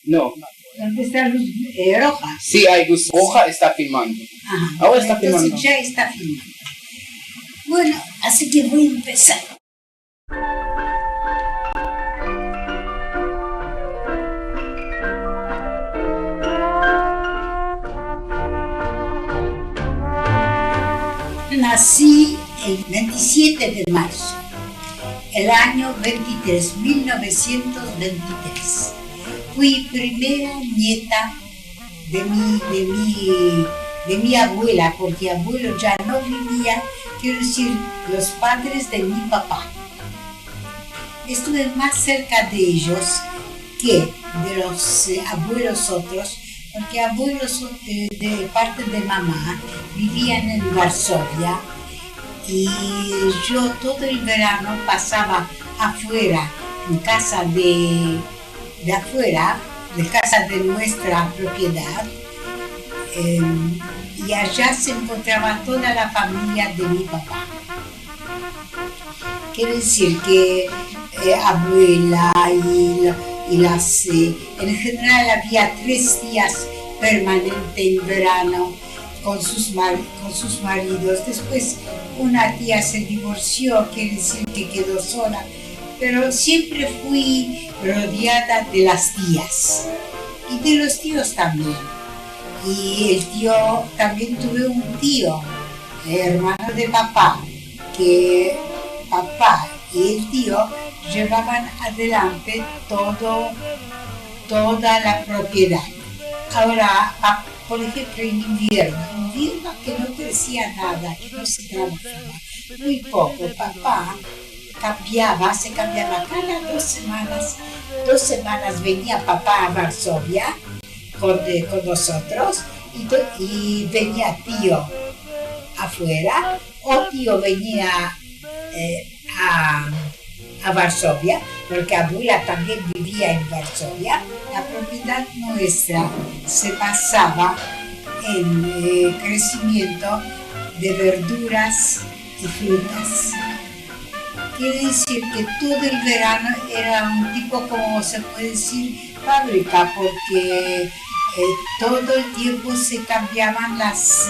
No. ¿Dónde está luz roja? Sí, hay luz roja, está filmando. Ajá. Ahora está Entonces filmando. ya está filmando. Bueno, así que voy a empezar. Nací el 27 de marzo, el año 1923. Fui primera nieta de mi abuela, porque abuelo ya no vivía, quiero decir, los padres de mi papá. Estuve más cerca de ellos que de los abuelos otros, porque abuelos de parte de mamá vivían en Varsovia y yo todo el verano pasaba afuera, en casa de afuera, de casa de nuestra propiedad, y allá se encontraba toda la familia de mi papá. Quiere decir que abuela y las... en general había 3 días permanentes en verano con sus maridos. Después una tía se divorció, quiere decir que quedó sola, pero siempre fui rodeada de las tías y de los tíos también. Y el tío, también tuve un tío, hermano de papá, que papá y el tío llevaban adelante toda la propiedad. Ahora, por ejemplo, en invierno que no crecía nada, que no se trabajaba, muy poco, papá se cambiaba cada 2 semanas. 2 semanas venía papá a Varsovia con nosotros y venía tío afuera, o tío venía a Varsovia, porque abuela también vivía en Varsovia. La propiedad nuestra se basaba en crecimiento de verduras y frutas. Quiere decir que todo el verano era un tipo, como se puede decir, fábrica, porque todo el tiempo se cambiaban las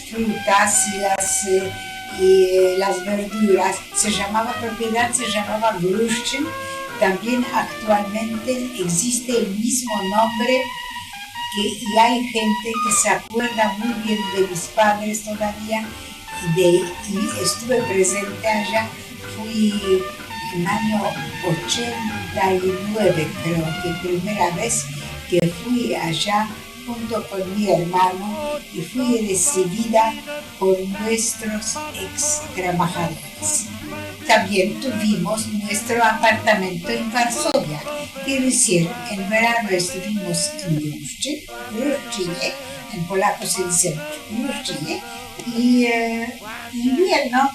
frutas y las verduras. Propiedad se llamaba Gruschen. También actualmente existe el mismo nombre, y hay gente que se acuerda muy bien de mis padres todavía, y estuve presente allá. Fui en el año 89, creo que primera vez que fui allá junto con mi hermano, y fui recibida por nuestros ex trabajadores. También tuvimos nuestro apartamento en Varsovia, quiere decir, en verano estuvimos en Gruszczynie, en polaco se dice Gruszczynie, y en invierno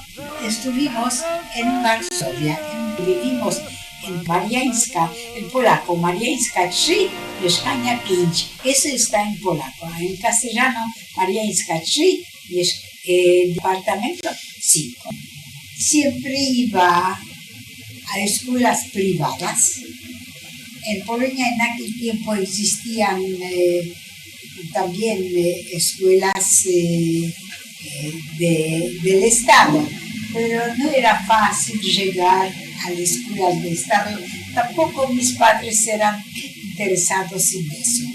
estuvimos en Varsovia, vivimos en Mariańska, en polaco, Mariańska 3, mieszkania 5, eso está en polaco, en castellano Mariańska 3, departamento 5. Siempre iba a escuelas privadas. En Polonia en aquel tiempo existían también escuelas del Estado, pero no era fácil llegar a las escuelas del Estado. Tampoco mis padres eran interesados en eso.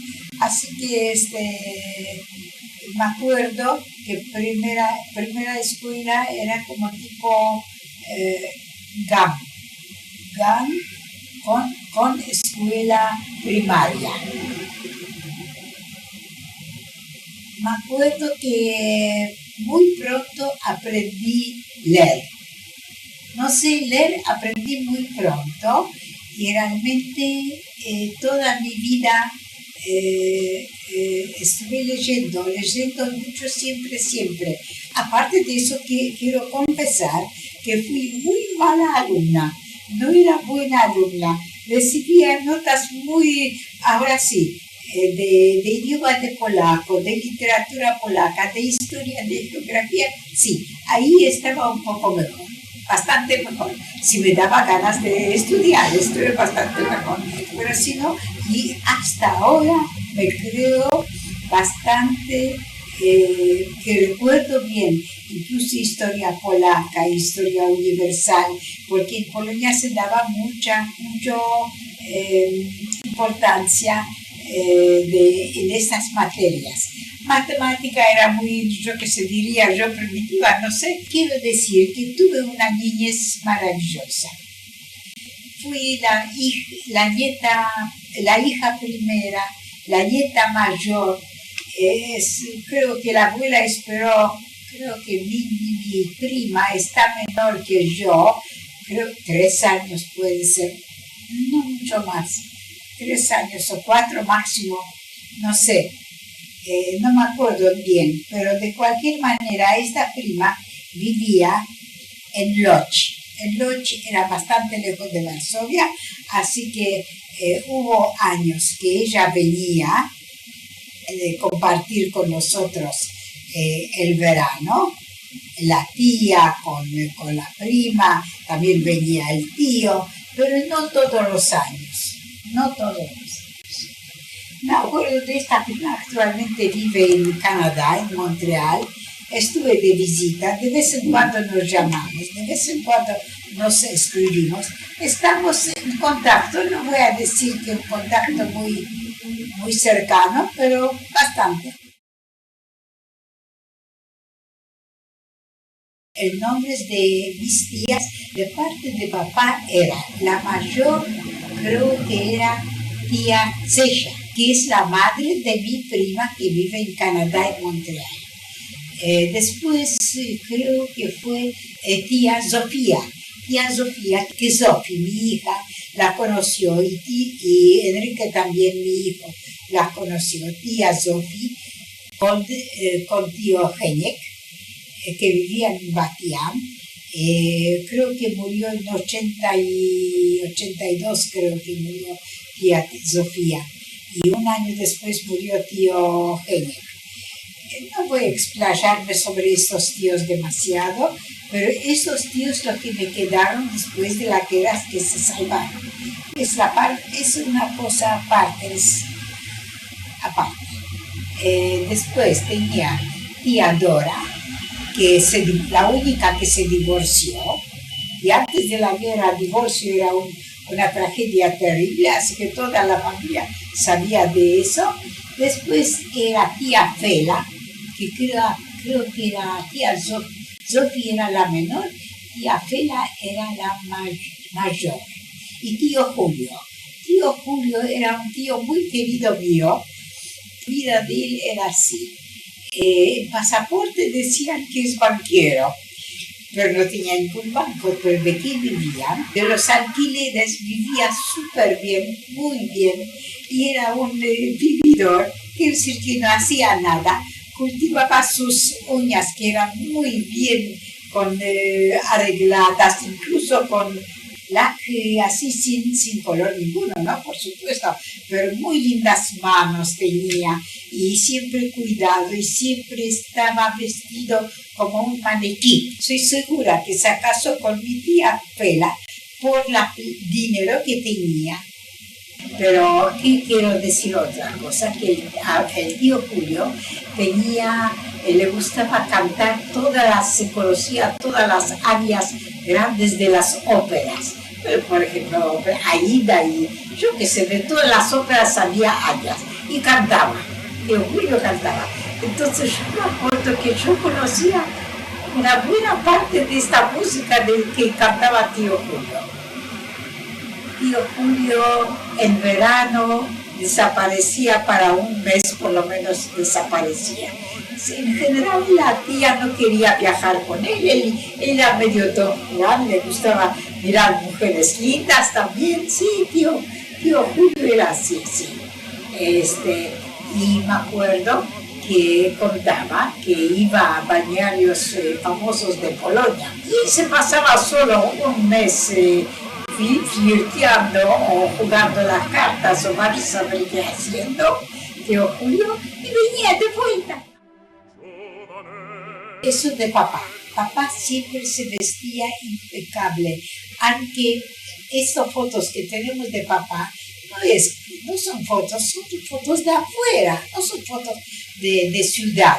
Así que me acuerdo que primera escuela era como tipo GAM con escuela primaria. Me acuerdo que muy pronto aprendí a leer. No sé leer, aprendí muy pronto, y realmente toda mi vida estuve leyendo mucho, siempre. Aparte de eso, quiero confesar que fui muy mala alumna, no era buena alumna, recibía notas ahora sí, de idioma de polaco, de literatura polaca, de historia, de geografía, sí, ahí estaba un poco mejor. bastante mejor. Si me daba ganas de estudiar, estuve bastante mejor. Pero si no, y hasta ahora me creo bastante, que recuerdo bien, incluso historia polaca, historia universal, porque en Polonia se daba mucha importancia en estas materias. Matemática era muy, yo que se diría yo, primitiva, no sé. Quiero decir que tuve una niñez maravillosa. Fui la hija primera, la nieta mayor. Creo que la abuela esperó, creo que mi prima está menor que yo, creo 3 años puede ser, no mucho más, 3 años o 4 máximo, no sé. No me acuerdo bien, pero de cualquier manera esta prima vivía en Łódź. En Łódź era bastante lejos de Varsovia, así que hubo años que ella venía compartir con nosotros el verano, la tía con la prima, también venía el tío, pero no todos los años, no todos los años. Me acuerdo de esta prima, actualmente vive en Canadá, en Montreal. Estuve de visita, de vez en cuando nos llamamos, de vez en cuando nos escribimos. Estamos en contacto, no voy a decir que un contacto muy cercano, pero bastante. El nombre de mis tías, de parte de papá, era la mayor, creo que era tía Zesha, que es la madre de mi prima que vive en Canadá, en Montreal. Después creo que fue tía Sofía, que Sofi, mi hija, la conoció y Enrique también, mi hijo, la conoció. Tía Sofi con tío Henek, que vivía en Batiam. Creo que murió en 82, creo que murió tía Sofía. Y un año después murió tío Henek. No voy a explayarme sobre estos tíos demasiado, pero estos tíos lo que me quedaron después de la guerra que se salvaron. Es una cosa aparte. Después tenía tía Dora, que es la única que se divorció, y antes de la guerra el divorcio era una tragedia terrible, así que toda la familia sabía de eso. Después era tía Fela, que creo que era tía Sofi era la menor, tía Fela era la mayor. Y tío Julio. Tío Julio era un tío muy querido mío. La vida de él era así. El pasaporte decían que es banquero, pero no tenía ningún banco. Pero ¿de qué vivían? De los alquileres. Vivía súper bien, muy bien. Y era un vividor, quiere decir que no hacía nada. Cultivaba sus uñas, que eran muy bien arregladas, incluso con laque así sin color ninguno, ¿no? Por supuesto, pero muy lindas manos tenía y siempre cuidado y siempre estaba vestido como un maniquí. Soy segura que se casó con mi tía Fela por el dinero que tenía. Pero ¿qué quiero decir otra cosa? Que el tío Julio le gustaba cantar se conocía todas las arias grandes de las óperas. Pero, por ejemplo, Aida y yo que sé, de todas las óperas había arias y cantaba. Tío Julio cantaba. Entonces yo me acuerdo que yo conocía una buena parte de esta música que cantaba tío Julio. Tío Julio en verano desaparecía para un mes, por lo menos desaparecía. En general la tía no quería viajar con él, él era medio Don Juan, le gustaba mirar mujeres lindas también, sí, tío Julio era así, sí. Y me acuerdo que contaba que iba a balnearios famosos de Polonia y se pasaba solo un mes flirteando o jugando las cartas o más saber qué haciendo, tío Julio, y venía de vuelta. Eso de papá. papá siempre se vestía impecable, aunque estas fotos que tenemos de papá no son fotos de afuera, no son fotos de ciudad,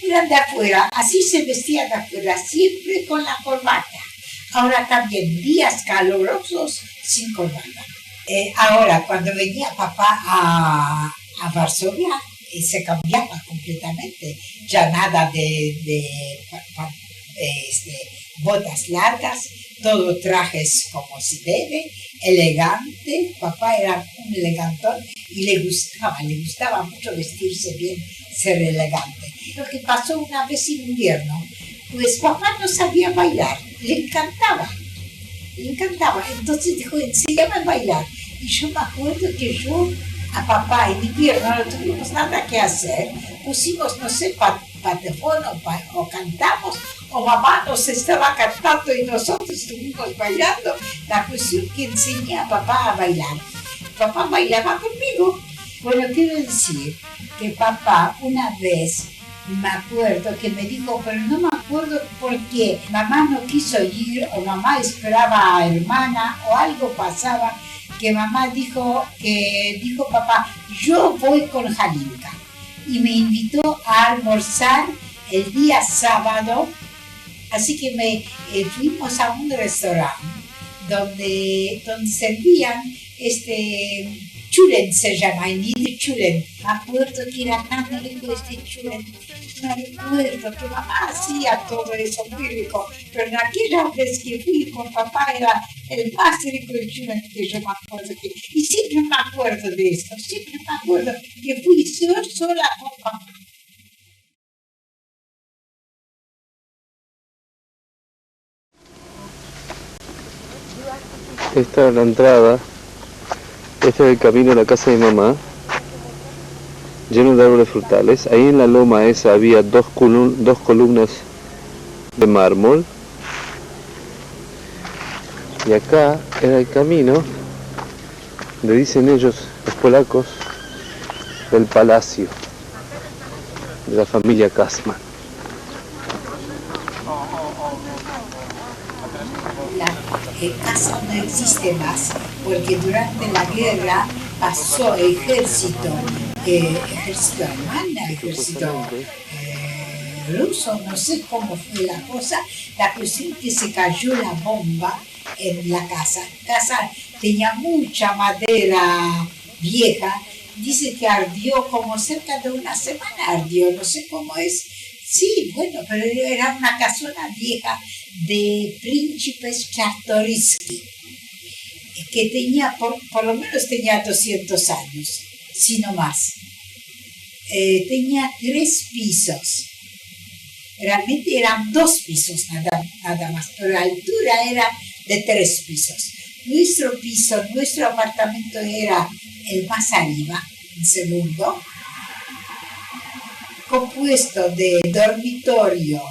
eran de afuera, así se vestía de afuera, siempre con la corbata. Ahora también días calurosos sin corbata. Ahora, cuando venía papá a Varsovia, se cambiaba completamente, ya nada de botas largas, todo trajes como se debe, elegante. Papá era un elegantón y le gustaba mucho vestirse bien, ser elegante. Lo que pasó una vez en invierno, pues papá no sabía bailar, le encantaba, entonces dijo, enséñame a bailar. Y yo me acuerdo que yo a papá en invierno no tuvimos nada que hacer, pusimos, no sé, patefón o cantamos, o mamá nos estaba cantando y nosotros estuvimos bailando. La cuestión que enseñé a papá a bailar. Papá bailaba conmigo. Bueno, quiero decir que papá una vez, me acuerdo que me dijo, pero no me acuerdo por qué, mamá no quiso ir o mamá esperaba a hermana o algo pasaba, que mamá dijo papá, yo voy con Jalinka. Y me invitó a almorzar el día sábado, así que fuimos a un restaurante donde servían chulen se llama, en yiddish chulen. Me acuerdo que era tan rico chulen. Me recuerdo que mamá hacía todo eso muy rico, pero en aquella vez que fui con papá era el más rico el chulen que yo me acuerdo. Y siempre me acuerdo de esto, siempre me acuerdo que fui sola con papá. Esta es la entrada, este es el camino a la casa de mi mamá, lleno de árboles frutales. Ahí en la loma esa había dos columnas de mármol, y acá era el camino, le dicen ellos, los polacos, del palacio de la familia Kasman. La casa no existe más porque durante la guerra pasó ejército alemán, ejército ruso, no sé cómo fue la cosa. La cuestión que se cayó la bomba en la casa. La casa tenía mucha madera vieja, dice que ardió como cerca de una semana, ardió, no sé cómo es. Sí, bueno, pero era una casona vieja de príncipes Czartoryski, que tenía, por lo menos tenía 200 años, si no más. Tenía 3 pisos. Realmente eran 2 pisos nada más, pero la altura era de 3 pisos. Nuestro apartamento era el más arriba, el segundo, compuesto de dormitorio,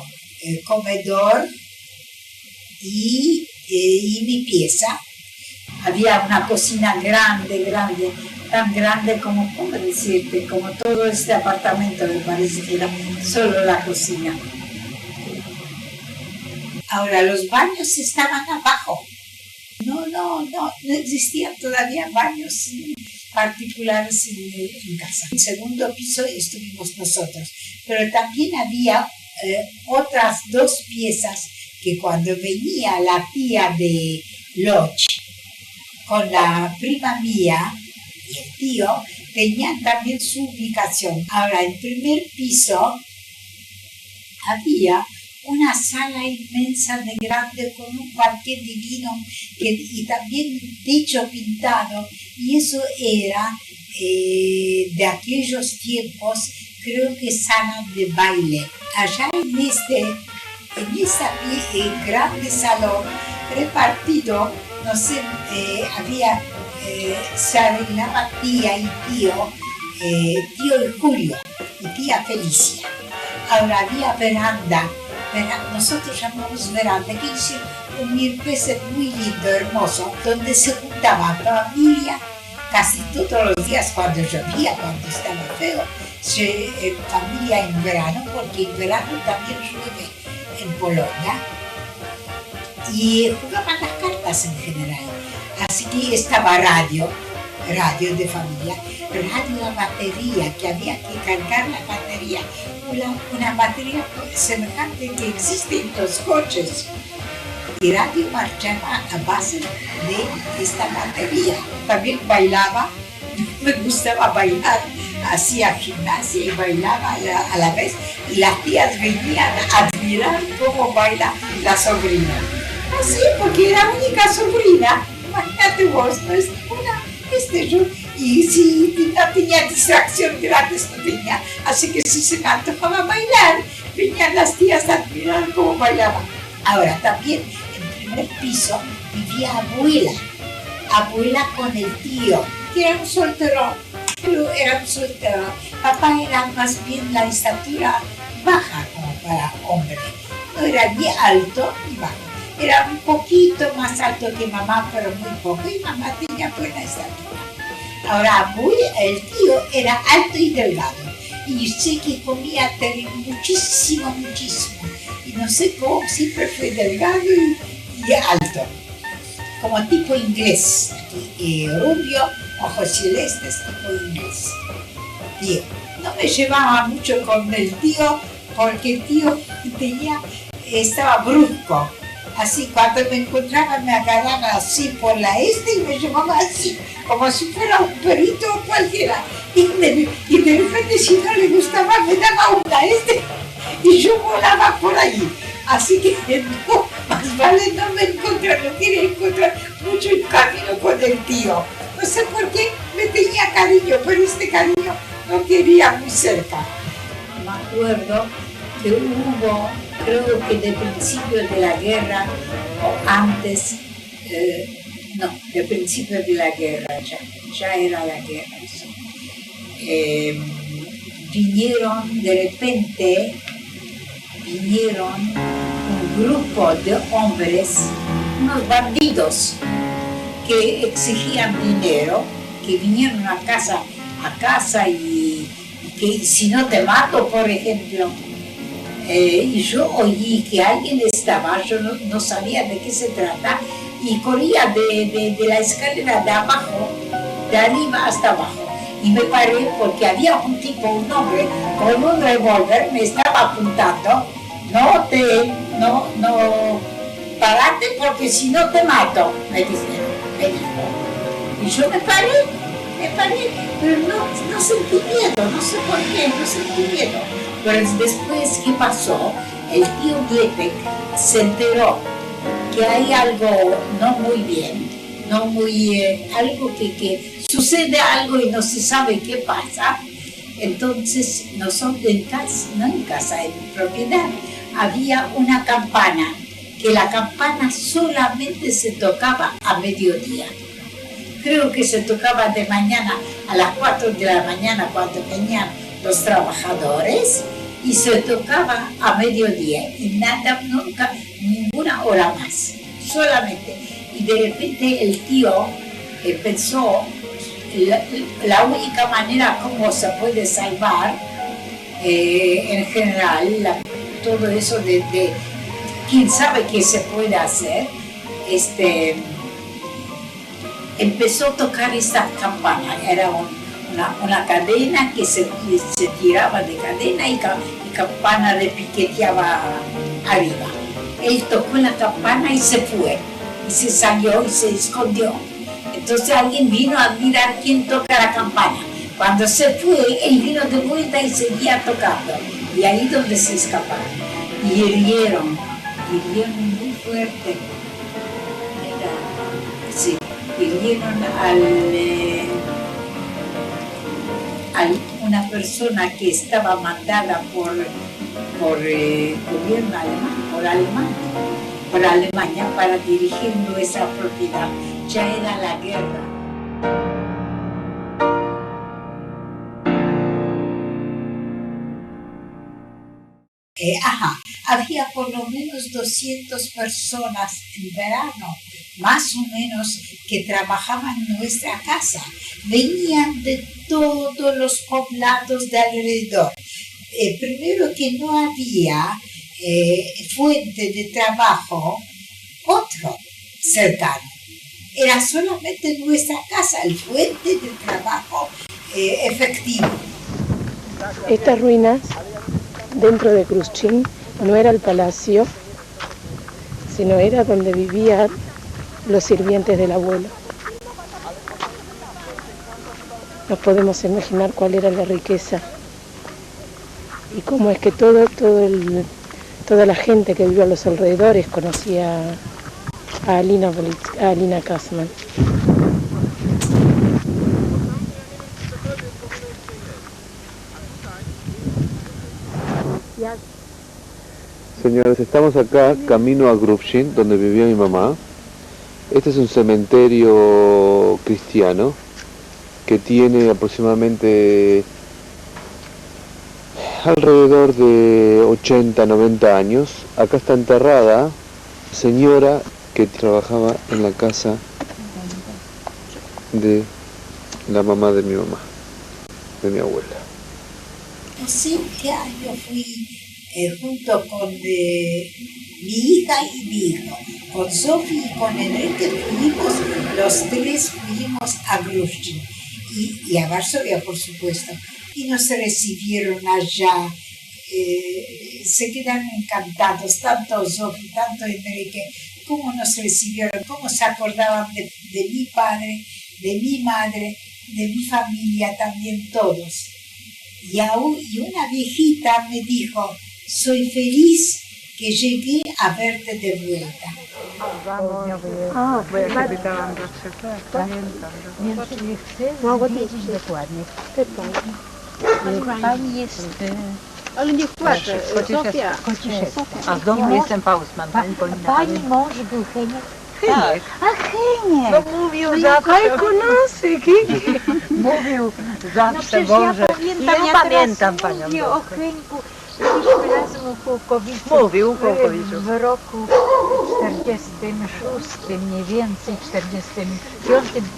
comedor y mi pieza. Había una cocina grande, tan grande como, ¿cómo decirte? Como todo este apartamento, me parece que era solo la cocina. Ahora, los baños estaban abajo. No existían todavía baños particulares en casa. En el segundo piso estuvimos nosotros, pero también había otras 2 piezas que cuando venía la tía de Loch con la prima mía y el tío, tenían también su ubicación. Ahora, en el primer piso había una sala inmensa de grande con un parquet divino y también techo pintado, y eso era de aquellos tiempos, creo que sala de baile. Allá en este grande salón repartido, no sé, se arreglaba tía y tío y Julio y tía Felicia. Ahora había veranda. Nosotros llamamos veranda, que es un mirpese muy lindo, hermoso, donde se juntaba familia casi todos los días cuando llovía, cuando estaba feo, familia en verano, porque en verano también llueve en Polonia y jugaban las cartas en general. Así que estaba radio de familia, radio a batería, que había que cargar la batería, una batería semejante que existe en los coches. Y radio marchaba a base de esta batería. También bailaba, me gustaba bailar, hacía gimnasia y bailaba a la vez. Y las tías venían a admirar cómo baila la sobrina. Así, porque era única sobrina. Imagínate vos, no es una, yo. Y si no tenía distracción gratis, no tenía. Así que si se me antojaba bailar, venían las tías a admirar cómo bailaba. Ahora también, en primer piso, vivía abuela con el tío, que era un solterón, pero era un solterón. Papá era más bien la estatura baja como para hombre, no era ni alto ni bajo. Era un poquito más alto que mamá, pero muy poco, y mamá tenía buena estatura. Ahora, el tío era alto y delgado, y sé que comía muchísimo, y no sé cómo, siempre fue delgado y alto, como tipo inglés, rubio, ojos celestes, tipo inglés. Tío, no me llevaba mucho con el tío, porque el tío estaba brusco. Así, cuando me encontraba, me agarraba así por la y me llevaba así, como si fuera un perrito cualquiera. Y de repente, si no le gustaba, me daba una y yo volaba por ahí. Así que no, más vale no quería encontrar mucho el camino con el tío. No sé por qué me tenía cariño, pero este cariño no quería muy cerca. Me acuerdo que hubo, creo que de principio de la guerra, o antes, de principio de la guerra, ya era la guerra. Vinieron de repente, un grupo de hombres, unos bandidos, que exigían dinero, que vinieron a casa y que si no te mato, por ejemplo. Y yo oí que alguien estaba, yo no sabía de qué se trata, y corría de la escalera de abajo, de arriba hasta abajo. Y me paré porque había un tipo, un hombre, con un revólver, me estaba apuntando. No, parate porque si no te mato, me dijo. Y yo me paré, pero no sentí miedo, no sé por qué, no sentí miedo. Pero después, ¿qué pasó? El tío Dietek se enteró que hay algo no muy bien, algo que sucede algo y no se sabe qué pasa. Entonces, nosotros en propiedad, había una campana, que la campana solamente se tocaba a mediodía. Creo que se tocaba de mañana a las 4 de la mañana cuando venían los trabajadores, y se tocaba a mediodía y nada, nunca, ninguna hora más, solamente. Y de repente el tío pensó, la única manera como se puede salvar, en general, todo eso de quién sabe qué se puede hacer, empezó a tocar esta campana. Era una cadena que se tiraba de cadena y campana repiqueteaba arriba. Él tocó la campana y se fue, y se salió y se escondió. Entonces alguien vino a mirar quién toca la campana. Cuando se fue, él vino de vuelta y seguía tocando. Y ahí donde se escaparon. Y hirieron muy fuerte. Hirieron a una persona que estaba mandada por gobierno alemán, por Alemania, para dirigir nuestra propiedad. Ya era la guerra. Había por lo menos 200 personas en verano, más o menos, que trabajaban en nuestra casa. Venían de todos los poblados de alrededor. Primero que no había fuente de trabajo otro cercano. Era solamente nuestra casa el fuente de trabajo efectivo. Estas ruinas, dentro de Kruščín, no era el palacio, sino era donde vivían los sirvientes del abuelo. Nos podemos imaginar cuál era la riqueza y cómo es que toda la gente que vive a los alrededores conocía a Alina Kasman. Señores, estamos acá, camino a Kruščín, donde vivía mi mamá. Este es un cementerio cristiano que tiene aproximadamente alrededor de 80, 90 años. Acá está enterrada señora que trabajaba en la casa de la mamá de mi mamá, de mi abuela. No sé qué año fui junto con mi hija y mi hijo, con Sofía y con Enrique, los tres fuimos a Kruščín y a Varsovia, por supuesto, y nos recibieron allá, se quedaron encantados, tanto Sofía, tanto Enrique, cómo nos recibieron, cómo se acordaban de mi padre, de mi madre, de mi familia también, todos. Y una viejita me dijo: soy feliz que llegué a verte de vuelta. Bo ja się pytałam, dlaczego. Pamiętam. Więc chcę wiedzieć dokładnie. Pani jest... Ale nie płaczę, Sofia. A z domu jestem Pausman. Pani mąż był Heniek? Tak. A Heniek! No mówił zawsze. Konosy, mówił zawsze, Boże. Ja pamiętam Panią. Mówię o Henku. Byliśmy razem u Kołkowiczu. Mówił Kołkowiczu. W roku 46, mniej więcej 45,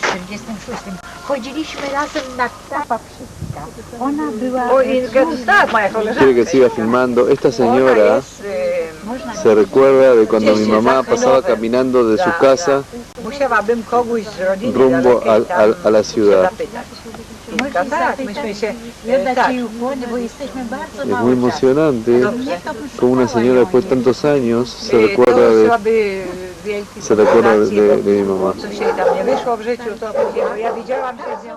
46. Chodziliśmy razem na tapa wszystka. Ona była... O, i tak, moja koleżanka. Quiere que siga filmando. Esta señora se recuerda de cuando mi mamá pasaba caminando de su casa Musiałabym kogoś z rodziny rumbo a la ciudad. Tak, myśmy się... Tak. Bo jesteśmy bardzo Es muy mało emocionante como una señora después de tantos años se recuerda de mi mamá. Co się tam nie wyszło w życiu, to ja widziałam się z nią.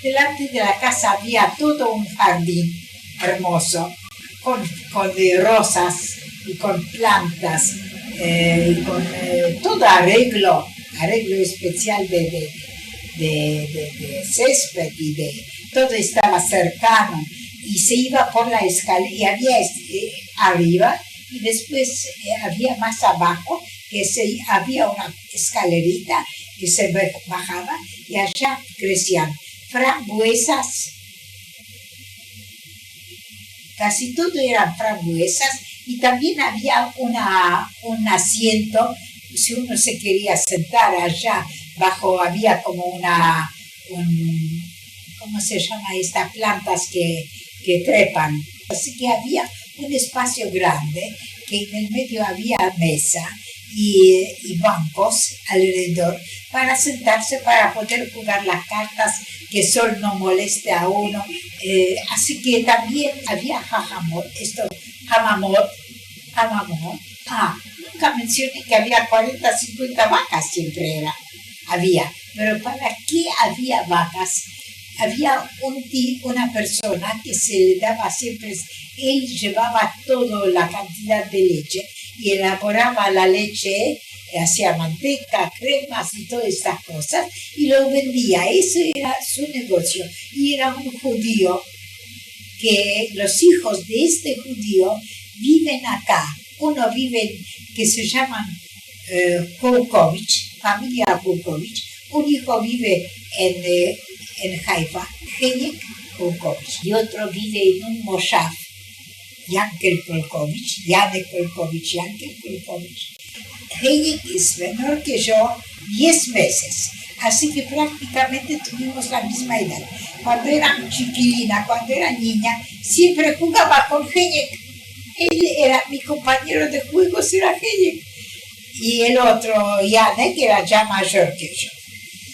Delante de la casa había todo un jardín hermoso, con rosas y con plantas, y con todo arreglo especial de césped y de todo estaba cercano y se iba por la escalera y había arriba y después había más abajo que había una escalerita que se bajaba y allá crecían frambuesas, casi todo eran frambuesas y también había un asiento, si uno se quería sentar allá bajo había como ¿cómo se llama estas plantas que trepan? Así que había un espacio grande, que en el medio había mesa y bancos alrededor para sentarse, para poder jugar las cartas, que el sol no moleste a uno. Así que también había hamamot. Nunca mencioné que había 40, 50 vacas, siempre había. Pero ¿para qué había vacas? Había una persona que se le daba siempre, él llevaba toda la cantidad de leche y elaboraba la leche, hacía manteca, cremas y todas estas cosas y lo vendía. Eso era su negocio y era un judío que los hijos de este judío viven acá. Uno vive, que se llaman Kołkowicz, familia Kołkowicz. Un hijo vive en Haifa, Heniek Kołkowicz, y otro vive en un moshav, Yankel Kołkowicz, Janek Kołkowicz, Yankel Kołkowicz. Heniek es menor que yo 10 meses, así que prácticamente tuvimos la misma edad. Cuando era chiquilina, cuando era niña, siempre jugaba con Heniek. Él era mi compañero de juegos, era Heñek. Y el otro, Janek, era ya mayor que yo.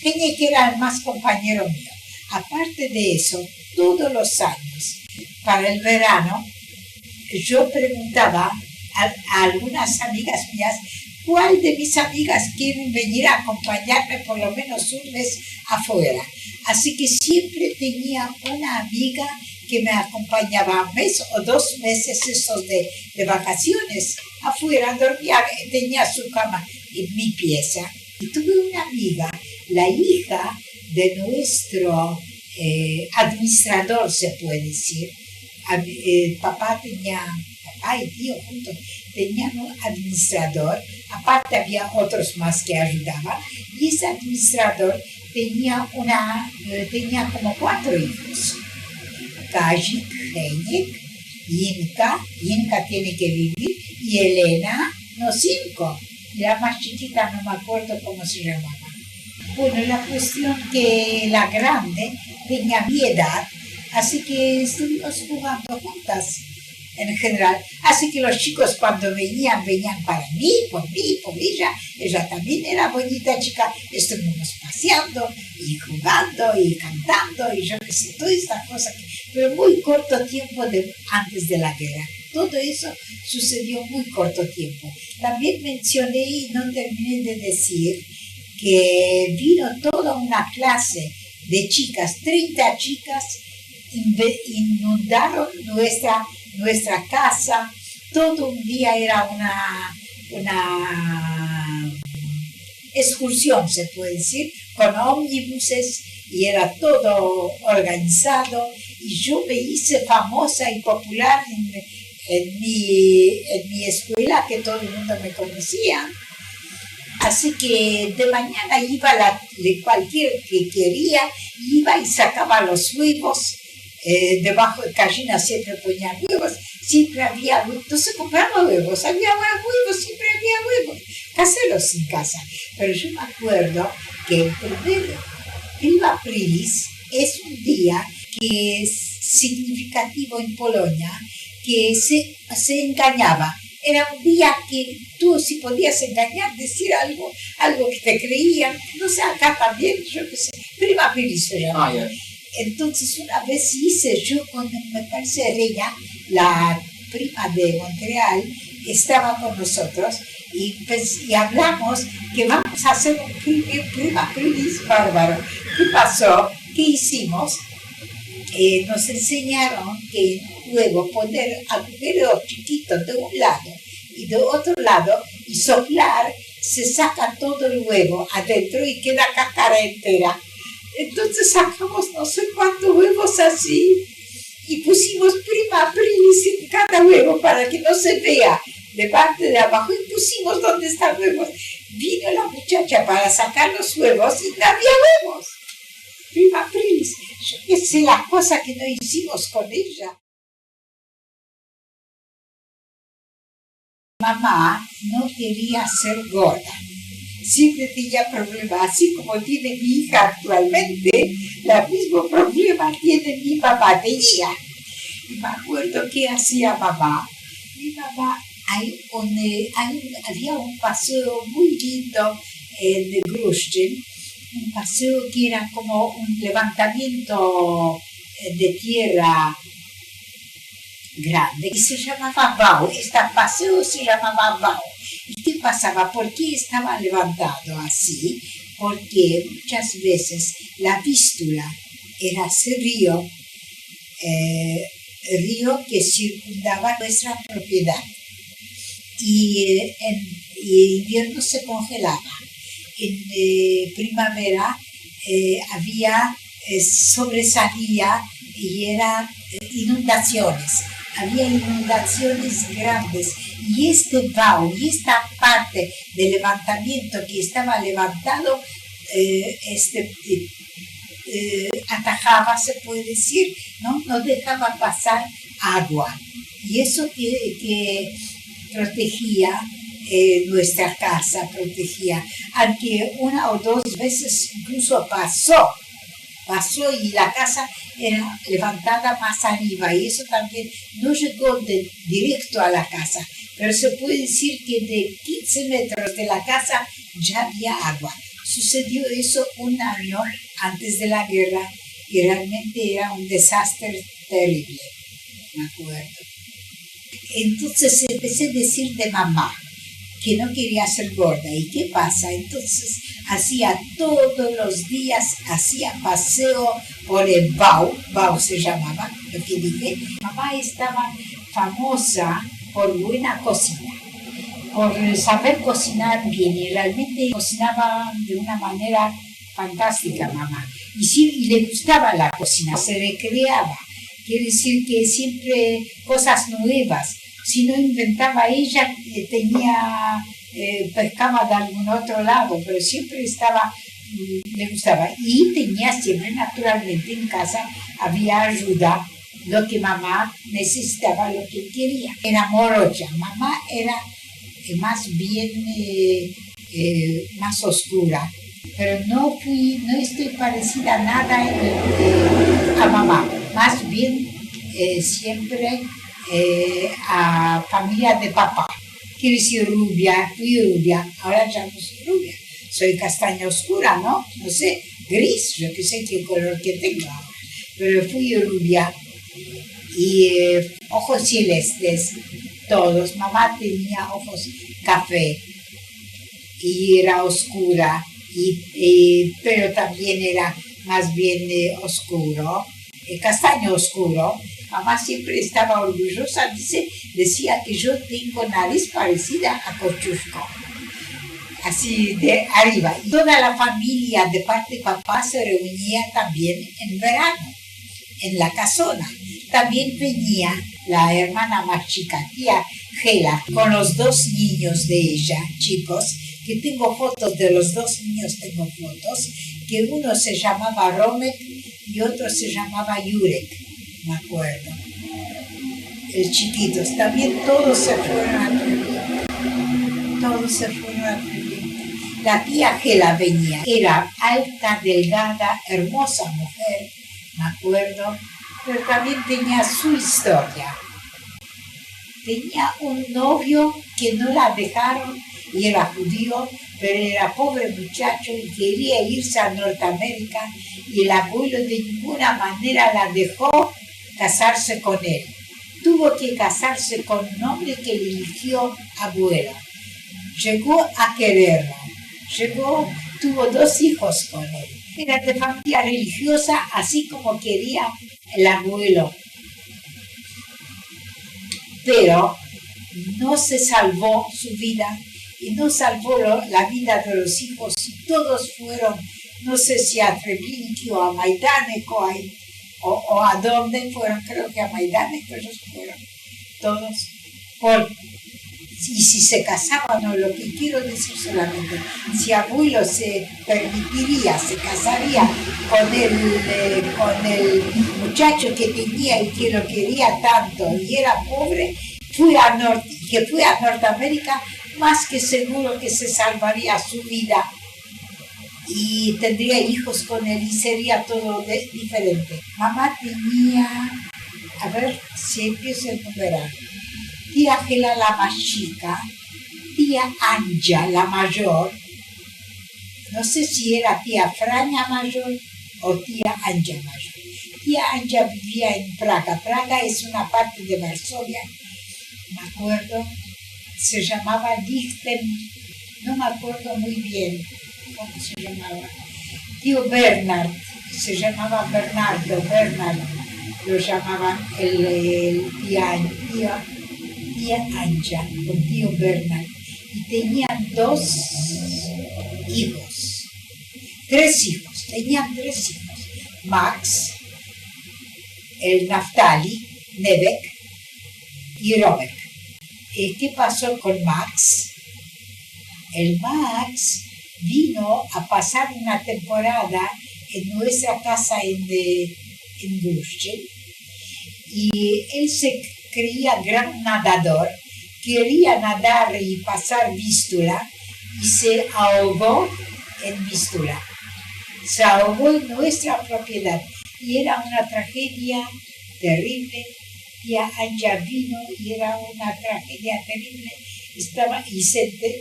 Heñek era el más compañero mío. Aparte de eso, todos los años, para el verano, yo preguntaba a algunas amigas mías cuál de mis amigas quieren venir a acompañarme por lo menos un mes afuera. Así que siempre tenía una amiga que me acompañaba un mes o 2 meses esos de vacaciones. Afuera dormía, tenía su cama en mi pieza. Y tuve una amiga, la hija de nuestro administrador, se puede decir. Papá y tío juntos tenían un administrador, aparte había otros más que ayudaban, y ese administrador tenía como 4 hijos. Kajik, Heñek, Yinka tiene que vivir, y Elena, no 5. La más chiquita no me acuerdo cómo se llamaba. Bueno, la cuestión que la grande tenía mi edad, así que estuvimos jugando juntas en general. Así que los chicos cuando venían para mí, por ella. Ella también era bonita chica. Estuvimos paseando y jugando y cantando y yo qué sé, todas estas cosas. Pero muy corto tiempo antes de la guerra. Todo eso sucedió muy corto tiempo. También mencioné y no terminé de decir que vino toda una clase de chicas, 30 chicas, inundaron nuestra casa. Todo un día era una excursión, se puede decir, con ómnibuses, y era todo organizado, y yo me hice famosa y popular en mi escuela, que todo el mundo me conocía. Así que de mañana iba de cualquier que quería, iba y sacaba los huevos. Debajo de gallina siempre ponían huevos, siempre había huevos, no se compraban huevos, había huevos, siempre había huevos, caseros en casa. Pero yo me acuerdo que el primer Prima Aprilis es un día que es significativo en Polonia, que se engañaba. Era un día que tú si podías engañar, decir algo que te creían, no sé, acá también, yo qué sé, Prima Aprilis se llamaba. Entonces una vez hice yo me parece Reina, la prima de Montreal, estaba con nosotros y hablamos que vamos a hacer un Prima Aprilis bárbaro. ¿Qué pasó? ¿Qué hicimos? Nos enseñaron que en un huevo poner agujeros chiquitos de un lado y de otro lado y soplar, se saca todo el huevo adentro y queda cáscara entera. Entonces sacamos no sé cuántos huevos así y pusimos Prima Aprilis en cada huevo para que no se vea de parte de abajo, y pusimos donde están huevos. Vino la muchacha para sacar los huevos y no había huevos. Prima Aprilis, yo qué sé las cosas que no hicimos con ella. Mamá no quería ser gorda. Siempre tenía problemas, así como tiene mi hija actualmente, el mismo problema tiene mi papá, tenía. Y me acuerdo que hacía mamá. Mi mamá, había un paseo muy lindo en Grushchin, un paseo que era como un levantamiento de tierra grande, y se llamaba Bau. Este paseo se llamaba Bau. ¿Y qué pasaba? ¿Por qué estaba levantado así? Porque muchas veces la Vístula era ese río que circundaba nuestra propiedad. Y en invierno se congelaba. En primavera sobresalía y eran inundaciones. Había inundaciones grandes, y este vau y esta parte del levantamiento que estaba levantado atajaba, se puede decir, no dejaba pasar agua, y eso que protegía nuestra casa, aunque 1 o 2 veces incluso pasó y la casa era levantada más arriba y eso también no llegó directo a la casa, pero se puede decir que de 15 metros de la casa ya había agua. Sucedió eso un año antes de la guerra y realmente era un desastre terrible, me acuerdo. Entonces empecé a decir de mamá que no quería ser gorda. ¿Y qué pasa? Entonces hacía todos los días, hacía paseo por el Bau se llamaba, lo que dije. Mamá estaba famosa por buena cocina, por saber cocinar bien y realmente cocinaba de una manera fantástica mamá. Y sí, y le gustaba la cocina, se recreaba. Quiere decir que siempre cosas nuevas. Si no inventaba ella, pescaba de algún otro lado, pero siempre le gustaba. Y tenía siempre, naturalmente, en casa, había ayuda, lo que mamá necesitaba, lo que quería. Era morocha. Mamá era más bien más oscura, pero no estoy parecida a nada a mamá. Más bien siempre a familia de papá. Quiero decir rubia, fui rubia, ahora ya no soy rubia. Soy castaña oscura, ¿no? No sé, gris, yo que sé qué color que tengo. Pero fui rubia y ojos celestes, todos. Mamá tenía ojos café y era oscura, pero también era más bien oscuro, castaño oscuro. Mamá siempre estaba orgullosa, decía que yo tengo nariz parecida a Kosciuszko, así de arriba. Y toda la familia de parte de papá se reunía también en verano, en la casona. También venía la hermana más chica, tía Gela, con los 2 niños de ella, chicos, que tengo fotos de los 2 niños, que uno se llamaba Romek y otro se llamaba Jurek, me acuerdo. Chiquitos, también todos se fueron aprendiendo. La tía Gela venía, era alta, delgada, hermosa mujer, me acuerdo, pero también tenía su historia. Tenía un novio que no la dejaron y era judío, pero era pobre muchacho y quería irse a Norteamérica y el abuelo de ninguna manera la dejó casarse con él. Tuvo que casarse con un hombre que le eligió abuela. Llegó a quererlo. Tuvo 2 hijos con él. Era de familia religiosa, así como quería el abuelo. Pero no se salvó su vida y no salvó la vida de los hijos. Y todos fueron, no sé si a Treblinki o a Majdanek o a dónde fueron, creo que a Majdanek, pero ellos fueron todos. Y si se casaban, no, lo que quiero decir solamente, si abuelo se casaría con el muchacho que tenía y que lo quería tanto y era pobre, que fue a Norteamérica, más que seguro que se salvaría su vida y tendría hijos con él y sería todo diferente. Mamá tenía, a ver si empiezo a enumerar, tía Gela la más chica, tía Anja la mayor, no sé si era tía Frania mayor o tía Anja mayor. Tía Anja vivía en Praga. Praga es una parte de Varsovia, me acuerdo, se llamaba Lichten, no me acuerdo muy bien cómo se llamaba. Tío Bernard, se llamaba Bernardo, lo llamaban el tía Anja, con tío Bernard. Y tenían 3 hijos, Max, el Naftali, Nebek y Robek. ¿Qué pasó con Max? El Max vino a pasar una temporada en nuestra casa en Bruschel y él se creía gran nadador, quería nadar y pasar Vístula y se ahogó en Vístula. Se ahogó en nuestra propiedad. y era una tragedia terrible. Tía Anja vino y era una tragedia terrible.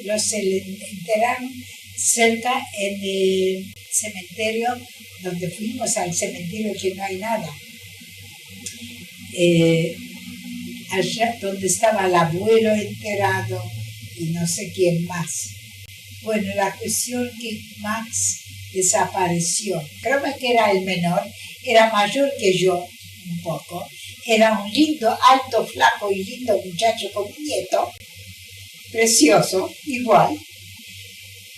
Los enterraron cerca en el cementerio donde fuimos, al cementerio que no hay nada. Allá donde estaba el abuelo enterrado y no sé quién más. Bueno, la cuestión que Max desapareció. Creo que era el menor, era mayor que yo un poco. Era un lindo, alto, flaco y lindo muchacho con un nieto, precioso, igual.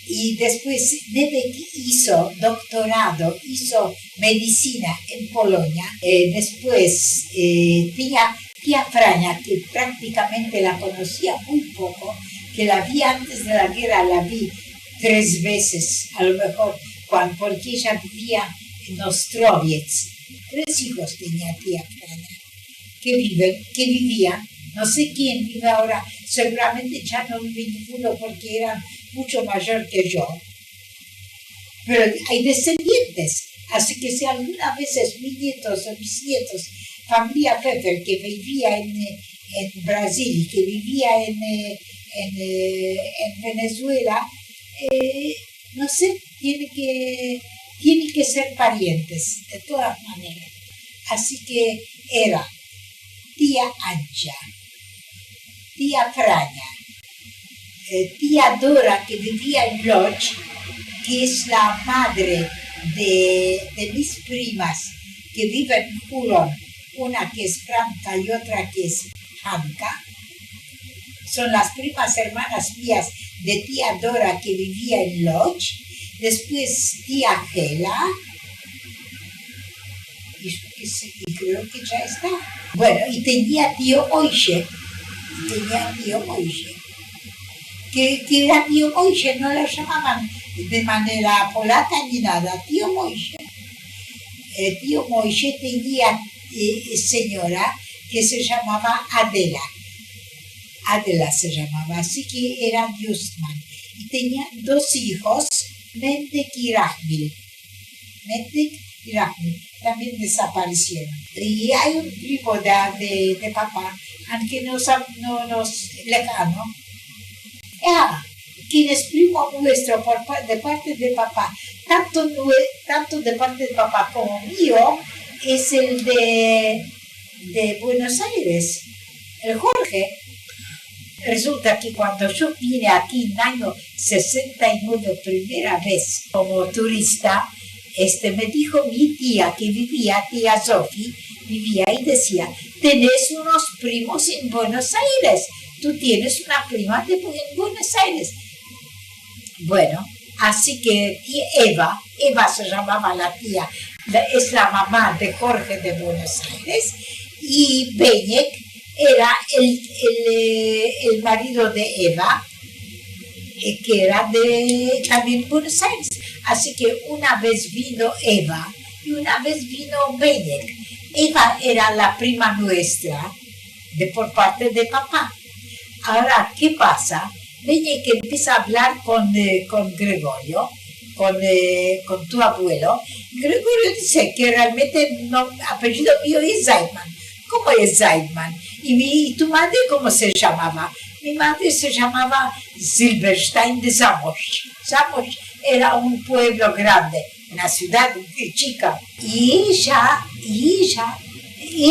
Y después hizo doctorado, hizo medicina en Polonia. Después tía Frania, que prácticamente la conocía muy poco, que la vi antes de la guerra, la vi 3 veces, a lo mejor, porque ella vivía en Ostrowiec. 3 hijos tenía tía Frania, que vivían, no sé quién vive ahora, seguramente ya no vive ninguno porque eran mucho mayor que yo, pero hay descendientes, así que si alguna vez mis nietos o mis nietos, familia Pfeffer, que vivía en Brasil y que vivía en Venezuela, no sé, tiene que ser parientes, de todas maneras. Así que era tía Anja, tía Frania, tía Dora, que vivía en Lodz, que es la madre de mis primas, que viven en Huron, una que es Franca y otra que es Hanka. Son las primas hermanas mías de tía Dora, que vivía en Lodz. Después tía Gela, y creo que ya está. Bueno, y tenía tío Moishe, que era tío Moishe, no lo llamaban de manera polaca ni nada, tío Moishe. Tío Moishe tenía señora que se llamaba Adela se llamaba, así que era Justman. Y tenía 2 hijos, Mendek y Rahmil. También desaparecieron. Y hay un primo de papá, aunque no nos lejano, quien es primo nuestro de parte de papá, tanto de parte de papá como mío, es el de Buenos Aires, el Jorge. Resulta que cuando yo vine aquí en el año 69, primera vez como turista, me dijo mi tía que vivía, tía Sofi, vivía y decía, tenés unos primos en Buenos Aires, tú tienes una prima en Buenos Aires. Bueno, así que tía Eva se llamaba la tía, es la mamá de Jorge de Buenos Aires, y Beñek era el marido de Eva, que era también de Buenos Aires. Así que una vez vino Eva y una vez vino Beñek. Eva era la prima nuestra por parte de papá. Ahora, ¿qué pasa? Beñek empieza a hablar con Gregorio, con tu abuelo. Gregorio dice que realmente apellido mío es Zeidman. ¿Cómo es Zeidman? ¿Y tu madre cómo se llamaba? Mi madre se llamaba Silberstein de Zamość. Zamość era un pueblo grande, una ciudad chica. Y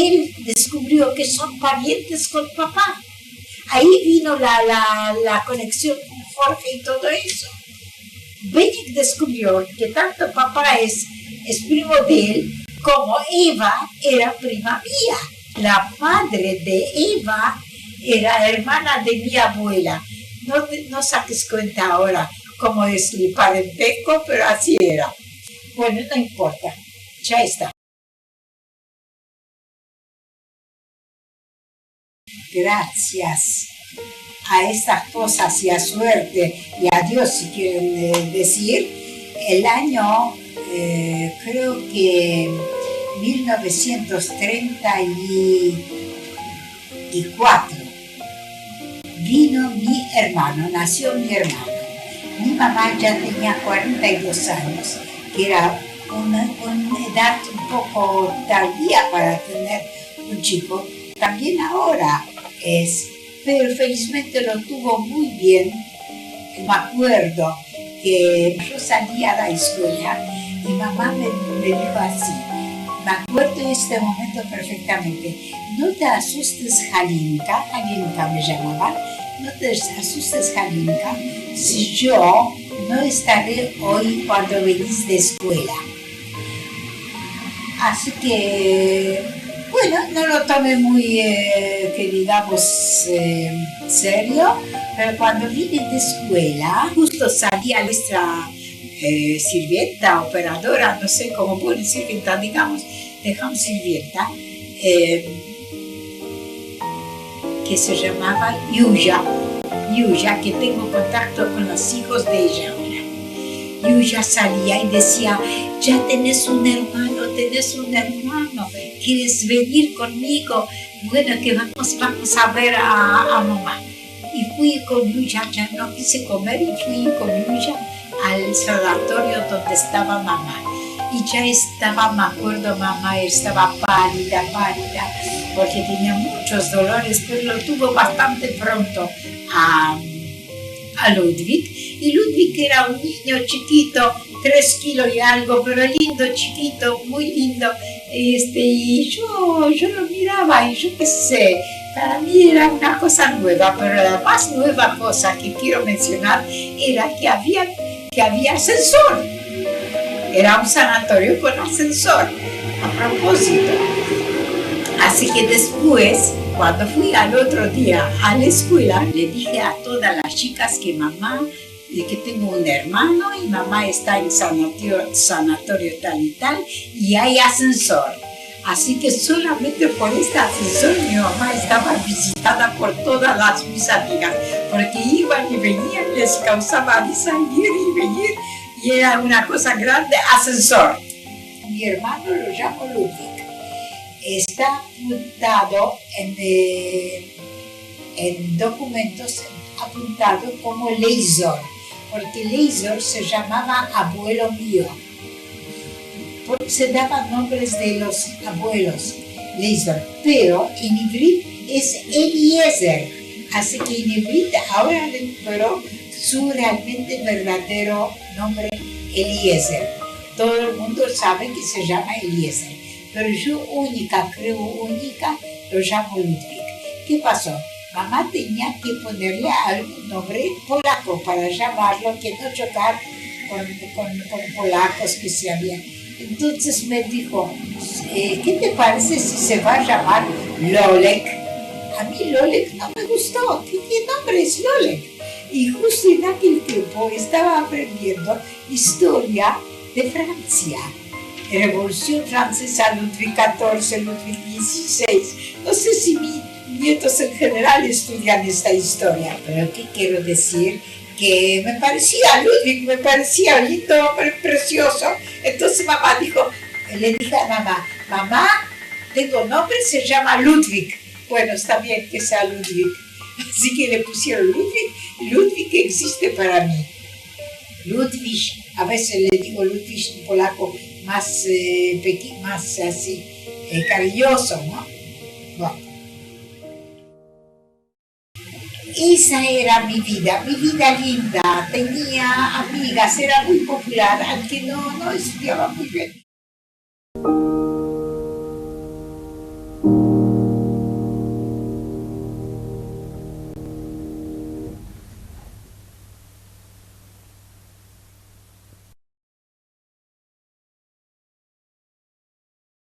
él descubrió que son parientes con papá. Ahí vino la conexión con Jorge y todo eso. Beñek descubrió que tanto papá es primo de él, como Eva era prima mía. La madre de Eva era hermana de mi abuela. No saques cuenta ahora cómo es mi parentesco, pero así era. Bueno, no importa, ya está. Gracias a estas cosas y a suerte y a Dios, si quieren decir, el año, creo que 1934, vino mi hermano, nació mi hermano. Mi mamá ya tenía 42 años, que era una edad un poco tardía para tener un chico, también ahora es, pero felizmente lo tuvo muy bien. Me acuerdo que yo salía a la escuela y mamá me dijo así, me acuerdo de este momento perfectamente, no te asustes Jalinka, Jalinka me llamaban, no te asustes Jalinka, si yo no estaré hoy cuando venís de escuela. Así que, bueno, no lo tomé muy, que digamos, serio, pero cuando vine de escuela, justo salía nuestra sirvienta, operadora, no sé cómo puede sirvienta, digamos, dejamos sirvienta, que se llamaba Yuya, que tengo contacto con los hijos de ella ahora. Yuya salía y decía, ya tenés un hermano, ¿quieres venir conmigo? Bueno, que vamos a ver a mamá. Y fui con Yuya, ya no quise comer y fui con Yuya al sanatorio donde estaba mamá. Y ya estaba, me acuerdo, mamá estaba pálida, porque tenía muchos dolores, pero lo tuvo bastante pronto a Ludwig. Y Ludwig era un niño chiquito, 3 kilos y algo, pero lindo, chiquito, muy lindo. Y yo lo miraba y yo qué sé, para mí era una cosa nueva, pero la más nueva cosa que quiero mencionar era que había ascensor. Era un sanatorio con ascensor, a propósito. Así que después, cuando fui al otro día a la escuela, le dije a todas las chicas que que tengo un hermano y mamá está en sanatorio tal y tal, y hay ascensor. Así que solamente por este ascensor mi mamá estaba visitada por todas mis amigas, porque iban y venían, les causaba salir y venir, y era una cosa grande, ascensor. Mi hermano lo llamo Ludwig. Está apuntado en documentos, apuntado como Leizor, porque Leizor se llamaba abuelo mío. Se daban nombres de los abuelos, Leizor, pero en hibrid es Eliezer. Así que en hibrid ahora recuperó su realmente verdadero nombre, Eliezer. Todo el mundo sabe que se llama Eliezer, pero yo creo única, lo llamo Ludwig. ¿Qué pasó? Mamá tenía que ponerle algún nombre polaco para llamarlo, que no chocar con polacos que se habían. Entonces me dijo, ¿qué te parece si se va a llamar Lolek? A mí Lolek no me gustó. ¿Qué nombre es Lolek? Y justo en aquel tiempo estaba aprendiendo historia de Francia. Revolución Francesa, Ludwig XIV, Ludwig XVI. No sé si mis nietos en general estudian esta historia, pero ¿qué quiero decir? Que me parecía Ludwig, me parecía lindo, precioso. Entonces mamá le dije a mamá, tengo nombre, se llama Ludwig. Bueno, está bien que sea Ludwig. Así que le pusieron Ludwig. Ludwig existe para mí. Ludwig, a veces le digo Ludwig en polaco, más así, cariñoso, ¿no? Bueno. Esa era mi vida linda, tenía amigas, era muy popular, aunque no estudiaba muy bien.